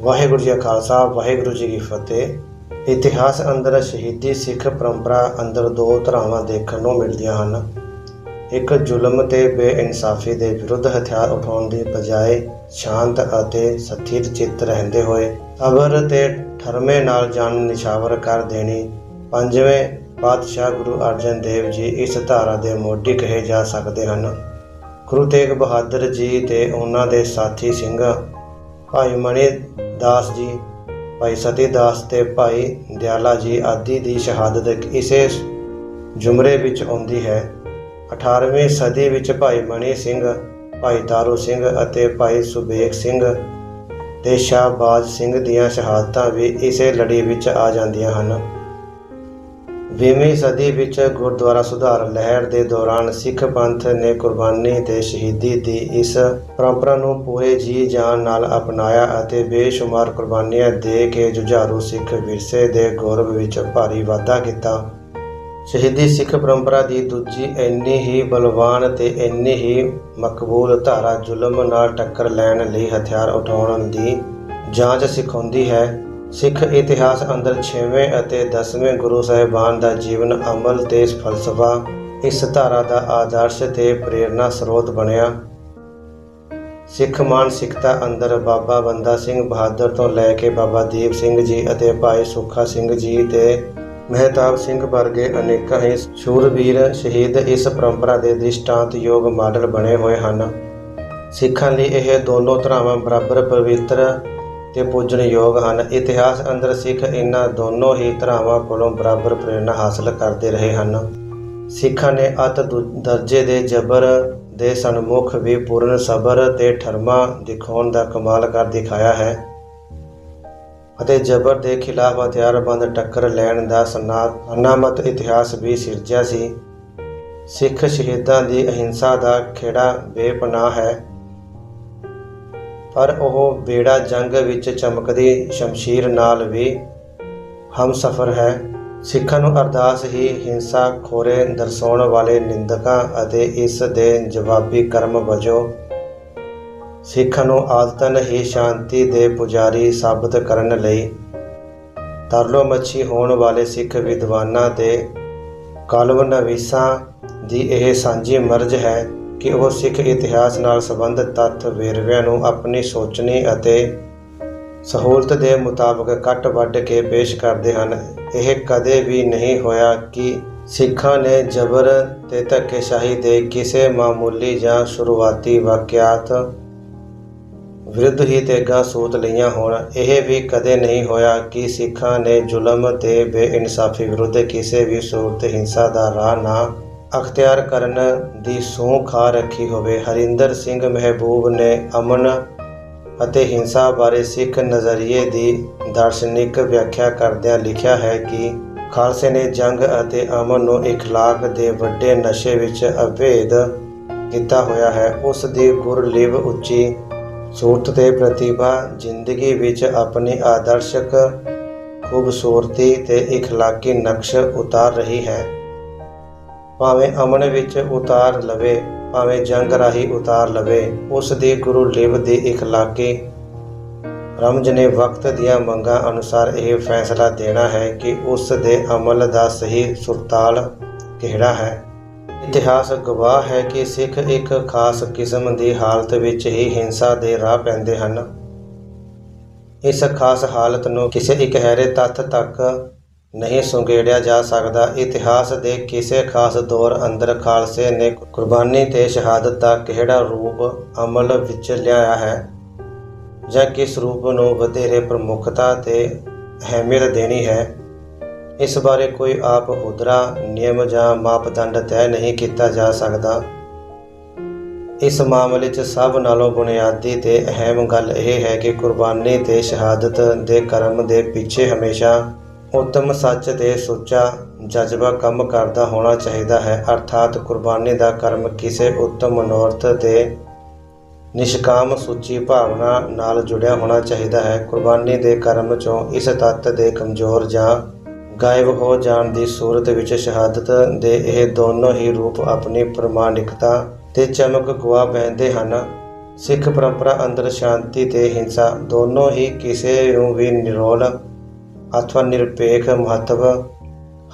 ਵਾਹਿਗੁਰੂ ਜੀ ਕਾ ਖਾਲਸਾ ਵਾਹਿਗੁਰੂ ਜੀ ਕੀ ਫਤਿਹ। ਇਤਿਹਾਸ ਅੰਦਰ ਸ਼ਹੀਦੀ ਸਿੱਖ ਪਰੰਪਰਾ ਅੰਦਰ ਦੋ ਧਾਰਾਵਾਂ ਦੇਖਣ ਨੂੰ ਮਿਲਦੀਆਂ ਹਨ। ਇੱਕ ਜ਼ੁਲਮ ਤੇ ਬੇਇਨਸਾਫੀ ਦੇ ਵਿਰੁੱਧ ਹਥਿਆਰ ਉਠਾਉਣ ਦੀ ਬਜਾਏ ਸ਼ਾਂਤ ਅਤੇ ਸਥਿਰ ਚਿੱਤ ਰਹਿੰਦੇ ਹੋਏ ਸਬਰ ਤੇ ਠਰਮੇ ਨਾਲ ਜਾਨ ਨਿਛਾਵਰ ਕਰ ਦੇਣੀ। ਪੰਜਵੇਂ ਪਾਤਸ਼ਾਹ ਗੁਰੂ ਅਰਜਨ ਦੇਵ ਜੀ ਇਸ ਧਾਰਾ ਦੇ ਮੋਢੀ ਕਹੇ ਜਾ ਸਕਦੇ ਹਨ। ਗੁਰੂ ਤੇਗ ਬਹਾਦਰ ਜੀ ਤੇ ਉਹਨਾਂ ਦੇ ਸਾਥੀ ਸਿੰਘ ਭਾਈ ਮਣੀ ਦਾਸ ਜੀ, ਭਾਈ ਸਤੀ ਦਾਸ ਤੇ ਭਾਈ ਦਿਆਲਾ ਜੀ ਆਦਿ ਦੀ ਸ਼ਹਾਦਤ ਇਸੇ ਜ਼ੁਮਰੇ ਵਿੱਚ ਆਉਂਦੀ ਹੈ। 18ਵੀਂ ਸਦੀ ਵਿੱਚ ਭਾਈ ਮਣੀ ਸਿੰਘ, ਭਾਈ ਤਾਰੂ ਸਿੰਘ ਅਤੇ ਭਾਈ ਸੁਬੇਗ ਸਿੰਘ ਤੇ ਸ਼ਾਹਬਾਜ਼ ਸਿੰਘ ਦੀਆਂ ਸ਼ਹਾਦਤਾਂ ਵੀ ਇਸੇ ਲੜੀ ਵਿੱਚ ਆ ਜਾਂਦੀਆਂ ਹਨ। 20ਵੀਂ ਸਦੀ ਵਿੱਚ ਗੁਰਦੁਆਰਾ ਸੁਧਾਰ ਲਹਿਰ ਦੇ ਦੌਰਾਨ ਸਿੱਖ ਪੰਥ ਨੇ ਕੁਰਬਾਨੀ ਤੇ ਸ਼ਹੀਦੀ ਦੀ ਇਸ ਪਰੰਪਰਾ ਨੂੰ ਪੂਰੇ ਜੀ ਜਾਨ ਨਾਲ ਅਪਣਾਇਆ ਅਤੇ ਬੇਸ਼ੁਮਾਰ ਕੁਰਬਾਨੀਆਂ ਦੇ ਕੇ ਜੁਝਾਰੂ ਸਿੱਖ ਵਿਰਸੇ ਦੇ ਗੌਰਵ ਵਿੱਚ ਭਾਰੀ ਵਾਧਾ ਕੀਤਾ। ਸ਼ਹੀਦੀ ਸਿੱਖ ਪਰੰਪਰਾ ਦੀ ਦੂਜੀ ਇੰਨੀ ਹੀ ਬਲਵਾਨ ਤੇ ਇੰਨੀ ਹੀ ਮਕਬੂਲ ਧਾਰਾ ਜ਼ੁਲਮ ਨਾਲ ਟੱਕਰ ਲੈਣ ਲਈ ਹਥਿਆਰ ਉਠਾਉਣ ਦੀ ਜਾਂਚ ਸਿਖਾਉਂਦੀ ਹੈ। ਸਿੱਖ ਇਤਿਹਾਸ ਅੰਦਰ 6ਵੇਂ ਅਤੇ 10ਵੇਂ ਗੁਰੂ ਸਾਹਿਬਾਨ ਦਾ ਜੀਵਨ ਅਮਲ ਤੇ ਫਲਸਫਾ ਇਸ ਧਾਰਾ ਦਾ ਆਦਰਸ਼ ਤੇ ਪ੍ਰੇਰਨਾ ਸਰੋਤ ਬਣਿਆ। ਸਿੱਖ ਮਾਨਸਿਕਤਾ ਅੰਦਰ ਬਾਬਾ ਬੰਦਾ ਸਿੰਘ ਬਹਾਦਰ ਤੋਂ ਲੈ ਕੇ ਬਾਬਾ ਦੀਪ ਸਿੰਘ ਜੀ ਅਤੇ ਭਾਈ ਸੁੱਖਾ ਸਿੰਘ ਜੀ ਤੇ ਮਹਿਤਾਬ ਸਿੰਘ ਵਰਗੇ ਅਨੇਕਾਂ ਹੀ ਸ਼ੂਰਵੀਰ ਸ਼ਹੀਦ ਇਸ ਪਰੰਪਰਾ ਦੇ ਦ੍ਰਿਸ਼ਟਾਂਤਯੋਗ ਮਾਡਲ ਬਣੇ ਹੋਏ ਹਨ। ਸਿੱਖਾਂ ਲਈ ਇਹ ਦੋਨੋਂ ਧਾਰਾਵਾਂ ਬਰਾਬਰ ਪਵਿੱਤਰ ਤੇ ਪੂਜਣਯੋਗ ਹਨ। ਇਤਿਹਾਸ ਅੰਦਰ ਸਿੱਖ ਇਹਨਾਂ ਦੋਨੋਂ ਹੀ ਧਾਰਾਵਾਂ ਕੋਲੋਂ ਬਰਾਬਰ ਪ੍ਰੇਰਨਾ ਹਾਸਲ ਕਰਦੇ ਰਹੇ ਹਨ। ਸਿੱਖਾਂ ਨੇ ਅਤ ਦਰਜੇ ਦੇ ਜ਼ਬਰ ਦੇ ਸਨਮੁਖ ਵੀ ਪੂਰਨ ਸਬਰ ਤੇ ਠਰਮਾ ਦਿਖਾਉਣ ਦਾ ਕਮਾਲ ਕਰ ਦਿਖਾਇਆ ਹੈ ਅਤੇ ਜ਼ਬਰ ਦੇ ਖਿਲਾਫ ਹਥਿਆਰਬੰਦ ਟੱਕਰ ਲੈਣ ਦਾ ਸਨਾਮਤ ਇਤਿਹਾਸ ਵੀ ਸਿਰਜਿਆ ਸੀ। ਸਿੱਖ ਸ਼ਹੀਦਾਂ ਦੀ ਅਹਿੰਸਾ ਦਾ ਖੇੜਾ ਬੇਪਨਾਹ ਹੈ, ਪਰ ਉਹ ਬੇੜਾ ਜੰਗ ਵਿੱਚ ਚਮਕਦੀ ਸ਼ਮਸ਼ੀਰ ਨਾਲ ਵੀ ਹਮਸਫ਼ਰ ਹੈ। ਸਿੱਖਾਂ ਨੂੰ ਅਰਦਾਸ ਹੀ ਹਿੰਸਾ ਖੋਰੇ ਦਰਸਾਉਣ ਵਾਲੇ ਨਿੰਦਕਾਂ ਅਤੇ ਇਸ ਦੇ ਜਵਾਬੀ ਕਰਮ ਵਜੋਂ ਸਿੱਖਾਂ ਨੂੰ ਆਦਤਨ ਹੀ ਸ਼ਾਂਤੀ ਦੇ ਪੁਜਾਰੀ ਸਾਬਤ ਕਰਨ ਲਈ ਤਰਲੋ ਮੱਛੀ ਹੋਣ ਵਾਲੇ ਸਿੱਖ ਵਿਦਵਾਨਾਂ ਤੇ ਕਾਲਵਨਵੀਸਾਂ ਦੀ ਇਹ ਸਾਂਝੀ ਮਰਜ਼ ਹੈ ਕਿ ਉਹ ਸਿੱਖ ਇਤਿਹਾਸ ਨਾਲ ਸੰਬੰਧਿਤ ਤੱਥ ਵੇਰਵਿਆਂ ਨੂੰ ਆਪਣੀ ਸੋਚਣੀ ਅਤੇ ਸਹੂਲਤ ਦੇ ਮੁਤਾਬਕ ਕੱਟ ਵੱਢ ਕੇ ਪੇਸ਼ ਕਰਦੇ ਹਨ। ਇਹ ਕਦੇ ਵੀ ਨਹੀਂ ਹੋਇਆ ਕਿ ਸਿੱਖਾਂ ਨੇ ਜ਼ਬਰ ਤੇ ਧੱਕੇਸ਼ਾਹੀ ਦੇ ਕਿਸੇ ਮਾਮੂਲੀ ਜਾਂ ਸ਼ੁਰੂਆਤੀ ਵਾਕਿਆਤ ਵਿਰੁੱਧ ਹੀ ਤੇਗਾਂ ਸੂਤ ਲਈਆਂ ਹੋਣ। ਇਹ ਵੀ ਕਦੇ ਨਹੀਂ ਹੋਇਆ ਕਿ ਸਿੱਖਾਂ ਨੇ ਜ਼ੁਲਮ ਤੇ ਬੇਇਨਸਾਫੀ ਵਿਰੁੱਧ ਕਿਸੇ ਵੀ ਸੂਰਤ ਹਿੰਸਾ ਦਾ ਰਾਹ ਨਾ ਅਖਤਿਆਰ ਕਰਨ ਦੀ ਸਹੁੰ ਖਾ ਰੱਖੀ ਹੋਵੇ। ਹਰਿੰਦਰ ਸਿੰਘ ਮਹਿਬੂਬ ਨੇ ਅਮਨ ਅਤੇ ਹਿੰਸਾ ਬਾਰੇ ਸਿੱਖ ਨਜ਼ਰੀਏ ਦੀ ਦਾਰਸ਼ਨਿਕ ਵਿਆਖਿਆ ਕਰਦਿਆਂ ਲਿਖਿਆ ਹੈ ਕਿ ਖਾਲਸੇ ਨੇ ਜੰਗ ਅਤੇ ਅਮਨ ਨੂੰ ਇਖਲਾਕ ਦੇ ਵੱਡੇ ਨਸ਼ੇ ਵਿੱਚ ਅਭੇਦ ਕੀਤਾ ਹੋਇਆ ਹੈ। ਉਸ ਦੀ ਗੁਰਲਿਵ ਉੱਚੀ ਸੂਰਤ ਤੇ ਪ੍ਰਤਿਭਾ ਜ਼ਿੰਦਗੀ ਵਿੱਚ ਆਪਣੀ ਆਦਰਸ਼ਕ ਖੂਬਸੂਰਤੀ ਤੇ ਇਖਲਾਕੀ ਨਕਸ਼ ਉਤਾਰ ਰਹੀ ਹੈ। ਭਾਵੇਂ ਅਮਨ ਵਿੱਚ ਉਤਾਰ ਲਵੇ, ਭਾਵੇਂ ਜੰਗ ਰਾਹੀਂ ਉਤਾਰ ਲਵੇ, ਉਸ ਦੀ ਗੁਰੂ ਲਿਵ ਦੀ ਇਖਲਾਕੀ ਰਮਜ ਨੇ ਵਕਤ ਦੀਆਂ ਮੰਗਾਂ ਅਨੁਸਾਰ ਇਹ ਫੈਸਲਾ ਦੇਣਾ ਹੈ ਕਿ ਉਸ ਦੇ ਅਮਲ ਦਾ ਸਹੀ ਸੁਰਤਾਲ ਕਿਹੜਾ ਹੈ। ਇਤਿਹਾਸ ਗਵਾਹ ਹੈ ਕਿ ਸਿੱਖ ਇੱਕ ਖਾਸ ਕਿਸਮ ਦੀ ਹਾਲਤ ਵਿੱਚ ਹੀ ਹਿੰਸਾ ਦੇ ਰਾਹ ਪੈਂਦੇ ਹਨ। ਇਸ ਖਾਸ ਹਾਲਤ ਨੂੰ ਕਿਸੇ ਇਕਹਿਰੇ ਤੱਥ ਤੱਕ ਨਹੀਂ ਸੁੰਗੇੜਿਆ ਜਾ ਸਕਦਾ। ਇਤਿਹਾਸ ਦੇ ਕਿਸੇ ਖਾਸ ਦੌਰ ਅੰਦਰ ਖਾਲਸੇ ਨੇ ਕੁਰਬਾਨੀ ਤੇ ਸ਼ਹਾਦਤ ਦਾ ਕਿਹੜਾ ਰੂਪ ਅਮਲ ਵਿੱਚ ਲਿਆਇਆ ਹੈ ਜਾਂ ਕਿਸ ਰੂਪ ਨੂੰ ਵਧੇਰੇ ਪ੍ਰਮੁੱਖਤਾ ਤੇ ਅਹਿਮੀਅਤ ਦੇਣੀ ਹੈ, ਇਸ ਬਾਰੇ ਕੋਈ ਆਪ ਹੁਦਰਾ ਨਿਯਮ ਜਾਂ ਮਾਪਦੰਡ ਤੈਅ ਨਹੀਂ ਕੀਤਾ ਜਾ ਸਕਦਾ। ਇਸ ਮਾਮਲੇ 'ਚ ਸਭ ਨਾਲੋਂ ਬੁਨਿਆਦੀ ਤੇ ਅਹਿਮ ਗੱਲ ਇਹ ਹੈ ਕਿ ਕੁਰਬਾਨੀ ਤੇ ਸ਼ਹਾਦਤ ਦੇ ਕਰਮ ਦੇ ਪਿੱਛੇ ਹਮੇਸ਼ਾ ਉੱਤਮ ਸੱਚ ਤੇ ਸੁੱਚਾ ਜਜ਼ਬਾ ਕੰਮ ਕਰਦਾ ਹੋਣਾ ਚਾਹੀਦਾ ਹੈ। ਅਰਥਾਤ ਕੁਰਬਾਨੀ ਦਾ ਕਰਮ ਕਿਸੇ ਉੱਤਮ ਮਨੋਰਥ ਤੇ ਨਿਸ਼ਕਾਮ ਸੁੱਚੀ ਭਾਵਨਾ ਨਾਲ ਜੁੜਿਆ ਹੋਣਾ ਚਾਹੀਦਾ ਹੈ। ਕੁਰਬਾਨੀ ਦੇ ਕਰਮ 'ਚੋਂ ਇਸ ਤੱਤ ਦੇ ਕਮਜ਼ੋਰ ਜਾਂ ਗਾਇਬ ਹੋ ਜਾਣ ਦੀ ਸੂਰਤ ਵਿੱਚ ਸ਼ਹਾਦਤ ਦੇ ਇਹ ਦੋਨੋਂ ਹੀ ਰੂਪ ਆਪਣੀ ਪ੍ਰਮਾਣਿਕਤਾ ਤੇ ਚਮਕ ਗੁਆ ਬਹਿੰਦੇ ਹਨ। ਸਿੱਖ ਪਰੰਪਰਾ ਅੰਦਰ ਸ਼ਾਂਤੀ ਤੇ ਹਿੰਸਾ ਦੋਨੋਂ ਹੀ ਕਿਸੇ ਨੂੰ ਵੀ ਨਿਰੋਲ ਅਥਵਾ ਨਿਰਪੇਖ ਮਹੱਤਵ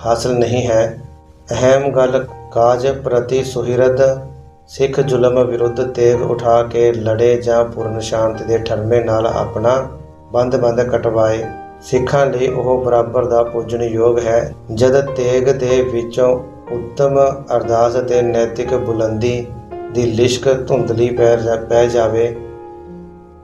ਹਾਸਲ ਨਹੀਂ ਹੈ। ਅਹਿਮ ਗੱਲ ਕਾਜ ਪ੍ਰਤੀ ਸੁਹਿਰਦ ਸਿੱਖ ਜ਼ੁਲਮ ਵਿਰੁੱਧ ਤੇਗ ਉਠਾ ਕੇ ਲੜੇ ਜਾਂ ਪੂਰਨ ਸ਼ਾਂਤੀ ਦੇ ਠਰਮੇ ਨਾਲ ਆਪਣਾ ਬੰਦ ਕਟਵਾਏ। ਸਿੱਖਾਂ ਲਈ ਉਹ ਬਰਾਬਰ ਦਾ ਪੂਜਣਯੋਗ ਹੈ। ਜਦ ਤੇਗ ਦੇ ਵਿੱਚੋਂ ਉੱਤਮ ਅਰਦਾਸ ਅਤੇ ਨੈਤਿਕ ਬੁਲੰਦੀ ਦੀ ਲਿਸ਼ਕ ਧੁੰਦਲੀ ਪੈ ਜਾਵੇ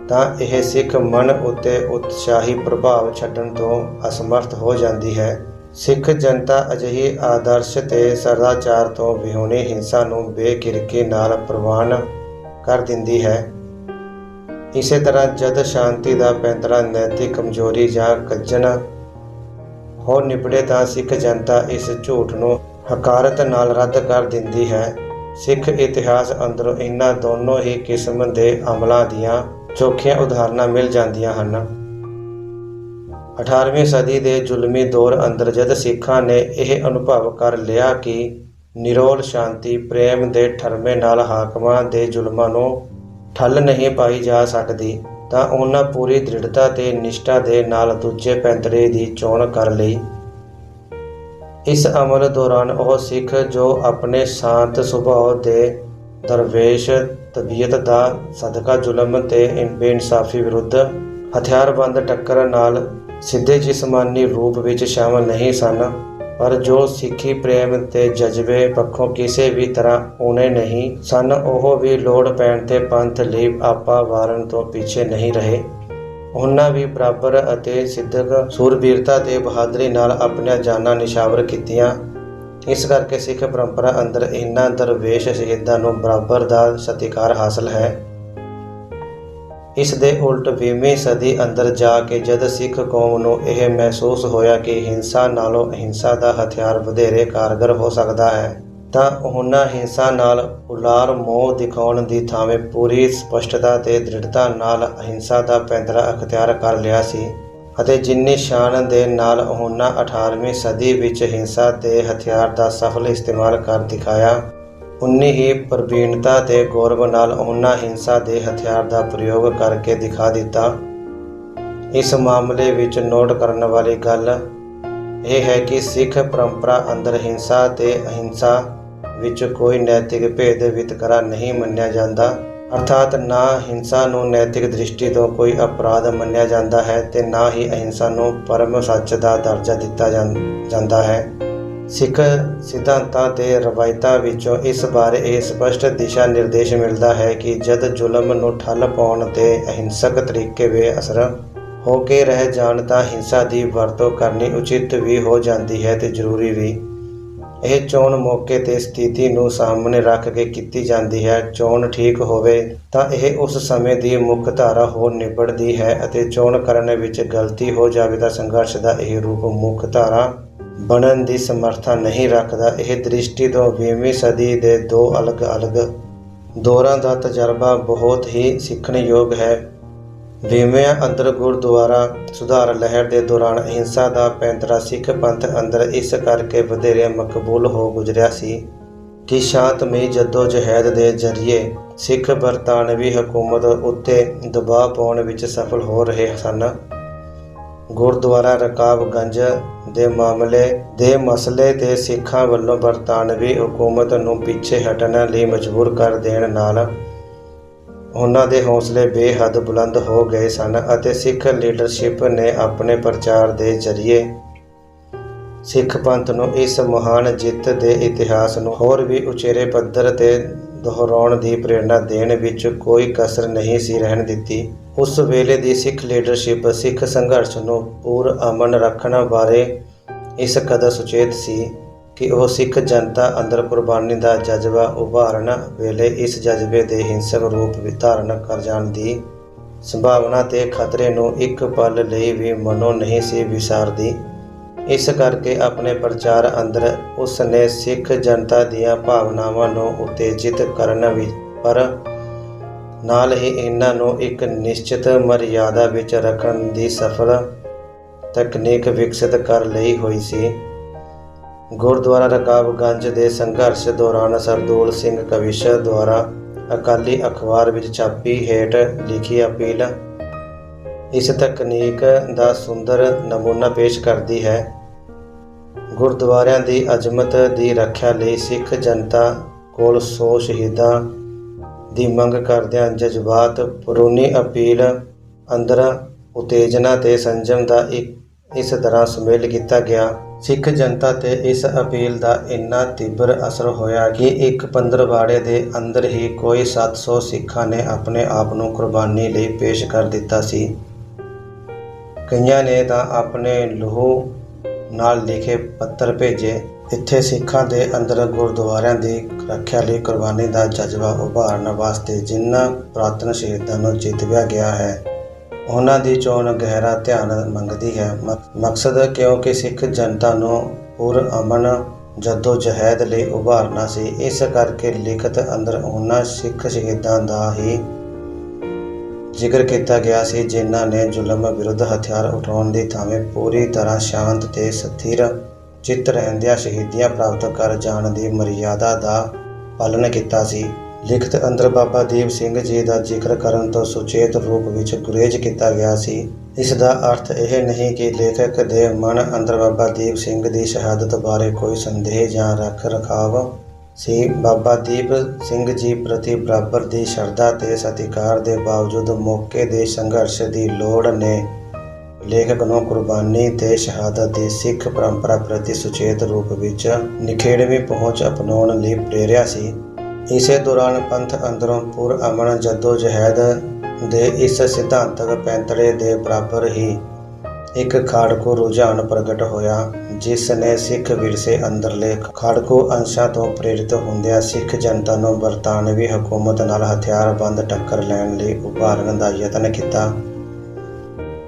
ਤਾਂ ਇਹ ਸਿੱਖ ਮਨ ਉੱਤੇ ਉਤਸ਼ਾਹੀ ਪ੍ਰਭਾਵ ਛੱਡਣ ਤੋਂ ਅਸਮਰਥ ਹੋ ਜਾਂਦੀ ਹੈ। ਸਿੱਖ ਜਨਤਾ ਅਜਿਹੀ ਆਦਰਸ਼ ਤੇ ਸਦਾਚਾਰ ਤੋਂ ਵਿਹੂਣੀ ਹਿੰਸਾ ਨੂੰ ਬੇਕਿਰਕੀ ਨਾਲ ਪ੍ਰਵਾਨ ਕਰ ਦਿੰਦੀ ਹੈ। ਇਸੇ ਤਰ੍ਹਾਂ ਜਦ ਸ਼ਾਂਤੀ ਦਾ ਪੈਂਤੜਾ ਨੈਤਿਕ ਕਮਜ਼ੋਰੀ ਜਾਂ ਕੱਜਣ ਹੋ ਨਿਬੜੇ ਤਾਂ ਸਿੱਖ ਜਨਤਾ ਇਸ ਝੂਠ ਨੂੰ ਹਕਾਰਤ ਨਾਲ ਰੱਦ ਕਰ ਦਿੰਦੀ ਹੈ। ਸਿੱਖ ਇਤਿਹਾਸ ਅੰਦਰੋਂ ਇਹਨਾਂ ਦੋਨੋਂ ਹੀ ਕਿਸਮ ਦੇ ਅਮਲਾਂ ਦੀਆਂ ਚੋਖੀਆਂ ਉਦਾਹਰਨਾਂ ਮਿਲ ਜਾਂਦੀਆਂ ਹਨ। 18ਵੀਂ ਸਦੀ ਦੇ ਜ਼ੁਲਮੀ ਦੌਰ ਅੰਦਰ ਜਦ ਸਿੱਖਾਂ ਨੇ ਇਹ ਅਨੁਭਵ ਕਰ ਲਿਆ ਕਿ ਨਿਰੋਲ ਸ਼ਾਂਤੀ ਪ੍ਰੇਮ ਦੇ ਠਰਮੇ ਨਾਲ ਹਾਕਮਾਂ ਦੇ ਜ਼ੁਲਮਾਂ ਨੂੰ ਠੱਲ ਨਹੀਂ ਪਾਈ ਜਾ ਸਕਦੀ ਤਾਂ ਉਹਨਾਂ ਪੂਰੀ ਦ੍ਰਿੜਤਾ ਤੇ ਨਿਸ਼ਠਾ ਦੇ ਨਾਲ ਦੂਜੇ ਪੈਂਤੜੇ ਦੀ ਚੋਣ ਕਰ ਲਈ। ਇਸ ਅਮਲ ਦੌਰਾਨ ਉਹ ਸਿੱਖ ਜੋ ਆਪਣੇ ਸ਼ਾਂਤ ਸੁਭਾਅ ਦੇ ਦਰਵੇਸ਼ ਤਬੀਅਤ ਦਾ ਸਦਕਾ ਜ਼ੁਲਮ ਤੇ ਬੇਇਨਸਾਫੀ ਵਿਰੁੱਧ ਹਥਿਆਰਬੰਦ ਟੱਕਰ ਨਾਲ ਸਿੱਧੇ ਜਿਸਮਾਨੀ ਰੂਪ ਵਿੱਚ ਸ਼ਾਮਲ ਨਹੀਂ ਸਨ, ਪਰ ਜੋ ਸਿੱਖੀ ਪ੍ਰੇਮ ਤੇ ਜਜ਼ਬੇ ਪੱਖੋਂ ਕਿਸੇ ਵੀ ਤਰ੍ਹਾਂ ਊਣੇ ਨਹੀਂ ਸਨ, ਉਹ ਵੀ ਲੋੜ ਪੈਣ ਤੇ ਪੰਥ ਲਈ ਆਪਾ ਵਾਰਨ ਤੋਂ ਪਿੱਛੇ ਨਹੀਂ ਰਹੇ। ਉਹਨਾਂ ਵੀ ਬਰਾਬਰ ਅਤੇ ਸਿੱਧਕ ਸੂਰਬੀਰਤਾ ਤੇ ਬਹਾਦਰੀ ਨਾਲ ਆਪਣੀਆਂ ਜਾਨਾਂ ਨਿਸ਼ਾਵਰ ਕੀਤੀਆਂ। ਇਸ ਕਰਕੇ ਸਿੱਖ ਪਰੰਪਰਾ ਅੰਦਰ ਇਹਨਾਂ ਦਰਵੇਸ਼ ਸ਼ਹੀਦਾਂ ਨੂੰ ਬਰਾਬਰ ਦਾ ਸਤਿਕਾਰ ਹਾਸਲ ਹੈ। ਇਸ ਦੇ ਉਲਟ 20ਵੀਂ ਸਦੀ ਅੰਦਰ ਜਾ ਕੇ ਜਦ ਸਿੱਖ ਕੌਮ ਨੂੰ ਇਹ ਮਹਿਸੂਸ ਹੋਇਆ ਕਿ ਹਿੰਸਾ ਨਾਲੋਂ ਅਹਿੰਸਾ ਦਾ ਹਥਿਆਰ ਵਧੇਰੇ ਕਾਰਗਰ ਹੋ ਸਕਦਾ ਹੈ ਤਾਂ ਉਹਨਾਂ ਹਿੰਸਾ ਨਾਲ ਉਲਾਰ ਮੋਹ ਦਿਖਾਉਣ ਦੀ ਥਾਵੇਂ ਪੂਰੀ ਸਪਸ਼ਟਤਾ ਤੇ ਦ੍ਰਿੜਤਾ ਨਾਲ ਅਹਿੰਸਾ ਦਾ ਪੈਂਤੜਾ ਅਖਤਿਆਰ ਕਰ ਲਿਆ ਸੀ ਅਤੇ ਜਿੰਨੀ ਸ਼ਾਨ ਦੇ ਨਾਲ ਉਹਨਾਂ 18ਵੀਂ ਸਦੀ ਵਿੱਚ ਹਿੰਸਾ ਦੇ ਹਥਿਆਰ ਦਾ ਸਫਲ ਇਸਤੇਮਾਲ ਕਰ ਦਿਖਾਇਆ, ਉਨੀ ਹੀ ਪ੍ਰਵੀਣਤਾ ਤੇ ਗੌਰਵ ਨਾਲ ਉਹਨਾਂ ਹਿੰਸਾ ਦੇ ਹਥਿਆਰ ਦਾ ਪ੍ਰਯੋਗ ਕਰਕੇ ਦਿਖਾ ਦਿੱਤਾ। ਇਸ ਮਾਮਲੇ ਵਿੱਚ ਨੋਟ ਕਰਨ ਵਾਲੀ ਗੱਲ ਇਹ ਹੈ ਕਿ ਸਿੱਖ ਪਰੰਪਰਾ ਅੰਦਰ ਹਿੰਸਾ ਤੇ ਅਹਿੰਸਾ ਵਿੱਚ ਕੋਈ ਨੈਤਿਕ ਭੇਦ ਵਿਤਕਰਾ ਨਹੀਂ ਮੰਨਿਆ ਜਾਂਦਾ, ਅਰਥਾਤ ਨਾ ਹਿੰਸਾ ਨੂੰ ਨੈਤਿਕ ਦ੍ਰਿਸ਼ਟੀ ਤੋਂ ਕੋਈ ਅਪਰਾਧ ਮੰਨਿਆ ਜਾਂਦਾ ਹੈ ਤੇ ਨਾ ਹੀ ਅਹਿੰਸਾ ਨੂੰ ਪਰਮ ਸੱਚ ਦਾ ਦਰਜਾ ਦਿੱਤਾ ਜਾਂਦਾ ਹੈ। ਸਿੱਖ ਸਿਧਾਂਤਾਂ ਤੇ ਰਵਾਇਤਾਂ ਵਿੱਚੋਂ ਇਸ ਬਾਰੇ ਇਹ ਸਪਸ਼ਟ ਦਿਸ਼ਾ ਨਿਰਦੇਸ਼ ਮਿਲਦਾ ਹੈ ਕਿ ਜਦ ਜ਼ੁਲਮ ਨੂੰ ਠੱਲ ਪਾਉਣ ਤੇ ਅਹਿੰਸਕ ਤਰੀਕੇ ਬੇਅਸਰ ਹੋ ਕੇ ਰਹਿ ਜਾਣ ਤਾਂ ਹਿੰਸਾ ਦੀ ਵਰਤੋਂ ਕਰਨੀ ਉਚਿਤ ਵੀ ਹੋ ਜਾਂਦੀ ਹੈ ਤੇ ਜ਼ਰੂਰੀ ਵੀ। ਇਹ ਚੋਣ ਮੌਕੇ ਤੇ ਸਥਿਤੀ ਨੂੰ ਸਾਹਮਣੇ ਰੱਖ ਕੇ ਕੀਤੀ ਜਾਂਦੀ ਹੈ। ਚੋਣ ਠੀਕ ਹੋਵੇ ਤਾਂ ਇਹ ਉਸ ਸਮੇਂ ਦੀ ਮੁੱਖ ਧਾਰਾ ਹੋ ਨਿਬੜਦੀ ਹੈ ਅਤੇ ਚੋਣ ਕਰਨ ਵਿੱਚ ਗਲਤੀ ਹੋ ਜਾਵੇ ਤਾਂ ਸੰਘਰਸ਼ ਦਾ ਇਹ ਰੂਪ ਮੁੱਖ ਧਾਰਾ ਬਣਨ ਦੀ ਸਮਰੱਥਾ ਨਹੀਂ ਰੱਖਦਾ। ਇਹ ਦ੍ਰਿਸ਼ਟੀ ਤੋਂ 20ਵੀਂ ਸਦੀ ਦੇ ਦੋ ਅਲੱਗ-ਅਲੱਗ ਦੌਰਾਂ ਦਾ ਤਜਰਬਾ ਬਹੁਤ ਹੀ ਸਿੱਖਣਯੋਗ ਹੈ। 20ਵੇਂ ਅੰਦਰ ਗੁਰਦੁਆਰਾ ਸੁਧਾਰ ਲਹਿਰ ਦੇ ਦੌਰਾਨ ਅਹਿੰਸਾ ਦਾ ਪੈਂਤੜਾ ਸਿੱਖ ਪੰਥ ਅੰਦਰ ਇਸ ਕਰਕੇ ਵਧੇਰੇ ਮਕਬੂਲ ਹੋ ਗੁਜ਼ਰਿਆ ਸੀ ਕਿ ਸ਼ਾਂਤਮਈ ਜੱਦੋ-ਜਹਿਦ ਦੇ ਜ਼ਰੀਏ ਸਿੱਖ ਬਰਤਾਨਵੀ ਹਕੂਮਤ ਉੱਤੇ ਦਬਾਅ ਪਾਉਣ ਵਿੱਚ ਸਫਲ ਹੋ ਰਹੇ ਸਨ। ਗੁਰਦੁਆਰਾ ਰਕਾਬਗੰਜ ਦੇ ਮਸਲੇ ਤੇ ਸਿੱਖਾਂ ਵੱਲੋਂ ਬਰਤਾਨਵੀ ਹਕੂਮਤ ਨੂੰ ਪਿੱਛੇ ਹਟਣ ਲਈ ਮਜਬੂਰ ਕਰ ਦੇਣ ਨਾਲ ਉਹਨਾਂ ਦੇ ਹੌਸਲੇ ਬੇਹੱਦ ਬੁਲੰਦ ਹੋ ਗਏ ਸਨ ਅਤੇ ਸਿੱਖ ਲੀਡਰਸ਼ਿਪ ਨੇ ਆਪਣੇ ਪ੍ਰਚਾਰ ਦੇ ਜ਼ਰੀਏ ਸਿੱਖ ਪੰਥ ਨੂੰ ਇਸ ਮਹਾਨ ਜਿੱਤ ਦੇ ਇਤਿਹਾਸ ਨੂੰ ਹੋਰ ਵੀ ਉਚੇਰੇ ਪੱਧਰ ਤੇ ਦੁਹਰਾਉਣ ਦੀ ਪ੍ਰੇਰਨਾ ਦੇਣ ਵਿੱਚ ਕੋਈ ਕਸਰ ਨਹੀਂ ਸੀ ਰਹਿਣ ਦਿੱਤੀ। ਉਸ ਵੇਲੇ ਦੀ ਸਿੱਖ ਲੀਡਰਸ਼ਿਪ ਸਿੱਖ ਸੰਘਰਸ਼ ਨੂੰ ਪੁਰ-ਅਮਨ ਰੱਖਣ ਬਾਰੇ ਇਸ ਕਦਰ ਸੁਚੇਤ ਸੀ ਕਿ ਉਹ ਸਿੱਖ ਜਨਤਾ ਅੰਦਰ ਕੁਰਬਾਨੀ ਦਾ ਜਜ਼ਬਾ ਉਭਾਰਨ ਵੇਲੇ ਇਸ ਜਜ਼ਬੇ ਦੇ ਹਿੰਸਕ ਰੂਪ ਧਾਰਨ ਕਰ ਜਾਣ ਦੀ ਸੰਭਾਵਨਾ ਤੇ ਖਤਰੇ ਨੂੰ ਇੱਕ ਪਲ ਲਈ ਵੀ ਮਨੋਂ ਨਹੀਂ ਸੀ ਵਿਸਾਰਦੀ। ਇਸ ਕਰਕੇ ਆਪਣੇ ਪ੍ਰਚਾਰ ਅੰਦਰ ਉਸ ਨੇ ਸਿੱਖ ਜਨਤਾ ਦੀਆਂ ਭਾਵਨਾਵਾਂ ਨੂੰ ਉਤੇਜਿਤ ਕਰਨ ਵਿੱਚ ਪਰ ਨਾਲ ਹੀ ਇਹਨਾਂ ਨੂੰ ਇੱਕ ਨਿਸ਼ਚਿਤ ਮਰਿਆਦਾ ਵਿੱਚ ਰੱਖਣ ਦੀ ਸਫਲ ਤਕਨੀਕ ਵਿਕਸਿਤ ਕਰ ਲਈ ਹੋਈ ਸੀ। ਗੁਰਦੁਆਰਾ ਰਕਾਬਗੰਜ ਦੇ ਸੰਘਰਸ਼ ਦੌਰਾਨ ਸਰਦੂਲ ਸਿੰਘ ਕਵਿਸ਼ਰ ਦੁਆਰਾ ਅਕਾਲੀ ਅਖਬਾਰ ਵਿੱਚ ਛਾਪੀ ਹੇਠ ਲਿਖੀ ਅਪੀਲ ਇਸ ਤਕਨੀਕ ਦਾ ਸੁੰਦਰ ਨਮੂਨਾ ਪੇਸ਼ ਕਰਦੀ ਹੈ। ਗੁਰਦੁਆਰਿਆਂ ਦੀ ਅਜ਼ਮਤ ਦੀ ਰੱਖਿਆ ਲਈ ਸਿੱਖ ਜਨਤਾ ਕੋਲ 100 ਸ਼ਹੀਦਾਂ ਦੀ ਮੰਗ ਕਰਦਿਆਂ ਜਜ਼ਬਾਤ ਪੂਰਨੀ ਅਪੀਲ ਅੰਦਰ ਉਤੇਜਨਾ ਤੇ ਸੰਜਮ ਦਾ ਇਸ ਤਰ੍ਹਾਂ ਸੁਮੇਲ ਕੀਤਾ ਗਿਆ। ਸਿੱਖ ਜਨਤਾ ਤੇ ਇਸ ਅਪੀਲ ਦਾ ਇੰਨਾ ਤੀਬਰ ਅਸਰ ਹੋਇਆ ਕਿ ਇੱਕ ਪੰਦਰਵਾੜੇ ਦੇ ਅੰਦਰ ਹੀ ਕੋਈ 700 ਸਿੱਖਾਂ ਨੇ ਆਪਣੇ ਆਪ ਨੂੰ ਕੁਰਬਾਨੀ ਲਈ ਪੇਸ਼ ਕਰ ਦਿੱਤਾ ਸੀ। ਕਈਆਂ ਨੇ ਤਾਂ ਆਪਣੇ ਲਹੂ ਨਾਲ ਲਿਖੇ ਪੱਤਰ ਭੇਜੇ। ਇੱਥੇ ਸਿੱਖਾਂ ਦੇ ਅੰਦਰ ਗੁਰਦੁਆਰਿਆਂ ਦੀ ਰੱਖਿਆ ਲਈ ਕੁਰਬਾਨੀ ਦਾ ਜਜ਼ਬਾ ਉਭਾਰਨ ਵਾਸਤੇ ਜਿਨ੍ਹਾਂ ਪੁਰਾਤਨ ਸ਼ਹੀਦਾਂ ਨੂੰ ਜਿੱਤਿਆ ਗਿਆ ਹੈ ਉਹਨਾਂ ਦੀ ਚੋਣ ਗਹਿਰਾ ਧਿਆਨ ਮੰਗਦੀ ਹੈ। ਮਕਸਦ ਕਿਉਂਕਿ ਸਿੱਖ ਜਨਤਾ ਨੂੰ ਪੁਰ-ਅਮਨ ਜੱਦੋ-ਜਹਿਦ ਲਈ ਉਭਾਰਨਾ ਸੀ। ਇਸ ਕਰਕੇ ਲਿਖਤ ਅੰਦਰ ਉਹਨਾਂ ਸਿੱਖ ਸ਼ਹੀਦਾਂ ਦਾ ਹੀ ਜ਼ਿਕਰ ਕੀਤਾ ਗਿਆ ਸੀ ਜਿਨ੍ਹਾਂ ਨੇ ਜ਼ੁਲਮ ਵਿਰੁੱਧ ਹਥਿਆਰ ਉਠਾਉਣ ਦੀ ਥਾਵੇਂ ਪੂਰੀ ਤਰ੍ਹਾਂ ਸ਼ਾਂਤ ਤੇ ਸਥਿਰ ਚਿੱਤ ਰਹਿੰਦਿਆਂ ਸ਼ਹੀਦੀਆਂ ਪ੍ਰਾਪਤ ਕਰ ਜਾਣ ਦੀ ਮਰਿਆਦਾ ਦਾ ਪਾਲਣ ਕੀਤਾ ਸੀ। ਲਿਖਤ ਅੰਦਰ ਬਾਬਾ ਦੀਪ ਸਿੰਘ ਜੀ ਦਾ ਜ਼ਿਕਰ ਕਰਨ ਤੋਂ ਸੁਚੇਤ ਰੂਪ ਵਿੱਚ ਗੁਰੇਜ਼ ਕੀਤਾ ਗਿਆ ਸੀ। ਇਸ ਦਾ ਅਰਥ ਇਹ ਨਹੀਂ ਕਿ ਲੇਖਕ ਦੇ ਮਨ ਅੰਦਰ ਬਾਬਾ ਦੀਪ ਸਿੰਘ ਦੀ ਸ਼ਹਾਦਤ ਬਾਰੇ ਕੋਈ ਸੰਦੇਹ ਜਾਂ ਰੱਖ ਰਖਾਵ ਸੀ। ਬਾਬਾ ਦੀਪ ਸਿੰਘ ਜੀ ਪ੍ਰਤੀ ਬਰਾਬਰ ਦੀ ਸ਼ਰਧਾ ਤੇ ਸਤਿਕਾਰ ਦੇ ਬਾਵਜੂਦ ਮੌਕੇ ਦੇ ਸੰਘਰਸ਼ ਦੀ ਲੋੜ ਨੇ ਲੇਖਕ ਨੂੰ ਕੁਰਬਾਨੀ ਤੇ ਸ਼ਹਾਦਤ ਦੀ ਸਿੱਖ ਪਰੰਪਰਾ ਪ੍ਰਤੀ ਸੁਚੇਤ ਰੂਪ ਵਿੱਚ ਨਿਖੇੜਵੀਂ ਪਹੁੰਚ ਅਪਣਾਉਣ ਲਈ ਪ੍ਰੇਰਿਆ ਸੀ। ਇਸੇ ਦੌਰਾਨ ਪੰਥ ਅੰਦਰੋਂ ਪੁਰ-ਅਮਨ ਜੱਦੋ-ਜਹਿਦ ਦੇ ਇਸ ਸਿਧਾਂਤਕ ਪੈਂਤੜੇ ਦੇ ਬਰਾਬਰ ਹੀ ਇੱਕ ਖਾੜਕੂ ਰੁਝਾਨ ਪ੍ਰਗਟ ਹੋਇਆ ਜਿਸ ਨੇ ਸਿੱਖ ਵਿਰਸੇ ਅੰਦਰਲੇ ਖਾੜਕੂ ਅੰਸ਼ਾਂ ਤੋਂ ਪ੍ਰੇਰਿਤ ਹੁੰਦਿਆਂ ਸਿੱਖ ਜਨਤਾ ਨੂੰ ਬਰਤਾਨਵੀ ਹਕੂਮਤ ਨਾਲ ਹਥਿਆਰਬੰਦ ਟੱਕਰ ਲੈਣ ਲਈ ਉਭਾਰਨ ਦਾ ਯਤਨ ਕੀਤਾ।